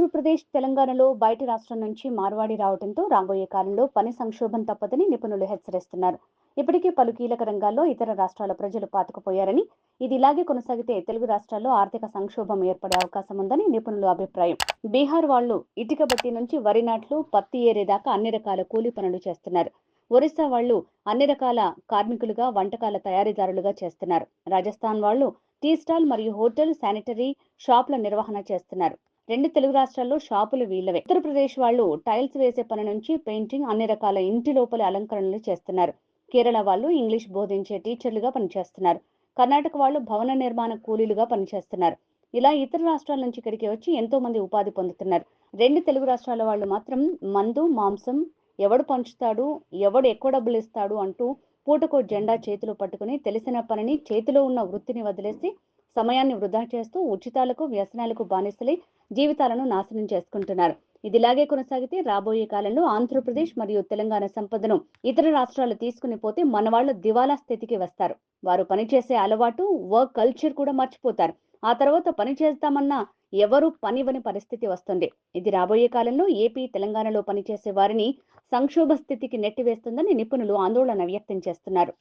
ఆంధ్రప్రదేశ్, తెలంగాణలో బయటి రాష్ట్రం నుంచి మార్వాడి రావడంతో రాబోయే కాలంలో పని సంక్షోభం తప్పదని నిపుణులు హెచ్చరిస్తున్నారు. ఇప్పటికే పలు కీలక రంగాల్లో ఇతర రాష్ట్రాల ప్రజలు పాతుకుపోయారని, ఇది ఇలాగే కొనసాగితే తెలుగు రాష్ట్రాల్లో ఆర్థిక సంక్షోభం ఏర్పడే అవకాశం ఉందని నిపుణుల అభిప్రాయం. బీహార్ వాళ్లు ఇటుక బట్టి నుంచి వరి నాట్లు, పత్తి ఏరేదాకా అన్ని రకాల కూలీ పనులు చేస్తున్నారు. ఒరిస్సా వాళ్లు అన్ని రకాల కార్మికులుగా, వంటకాల తయారీదారులుగా చేస్తున్నారు. రాజస్థాన్ వాళ్లు టీ స్టాల్ మరియు హోటల్, శానిటరీ షాపుల నిర్వహణ చేస్తున్నారు. రెండు తెలుగు రాష్ట్రాల్లో షాపులు వీళ్లవే. ఉత్తరప్రదేశ్ వాళ్లు టైల్స్ వేసే పని నుంచి పెయింటింగ్, అన్ని రకాల ఇంటి లోపలి అలంకరణలు చేస్తున్నారు. కేరళ వాళ్లు ఇంగ్లీష్ బోధించే టీచర్లుగా పనిచేస్తున్నారు. కర్ణాటక వాళ్లు భవన నిర్మాణ కూలీలుగా పనిచేస్తున్నారు. ఇలా ఇతర రాష్ట్రాల నుంచి ఇక్కడికి వచ్చి ఎంతో మంది ఉపాధి పొందుతున్నారు. రెండు తెలుగు రాష్ట్రాల వాళ్లు మాత్రం మందు, మాంసం ఎవడు పంచుతాడు, ఎవడు ఎక్కువ డబ్బులు ఇస్తాడు అంటూ పూటకో జెండా చేతిలో పట్టుకుని తెలిసిన పనిని, చేతిలో ఉన్న వృత్తిని వదిలేసి సమయాన్ని వృధా చేస్తూ ఉచితాలకు, వ్యసనాలకు బానిసలై జీవితాలను నాశనం చేసుకుంటున్నారు. ఇదిలాగే కొనసాగితే రాబోయే కాలంలో ఆంధ్రప్రదేశ్ మరియు తెలంగాణ సంపదను ఇతర రాష్ట్రాలు తీసుకుని పోతే మనవాళ్లు దివాలా స్థితికి వస్తారు. వారు పనిచేసే అలవాటు, వర్క్ కల్చర్ కూడా మర్చిపోతారు. ఆ తర్వాత పని చేస్తామన్నా ఎవరు పనివని పరిస్థితి వస్తుంది. ఇది రాబోయే కాలంలో ఏపీ, తెలంగాణలో పనిచేసే వారిని సంక్షోభ స్థితికి నెట్టివేస్తుందని నిపుణులు ఆందోళన వ్యక్తం చేస్తున్నారు.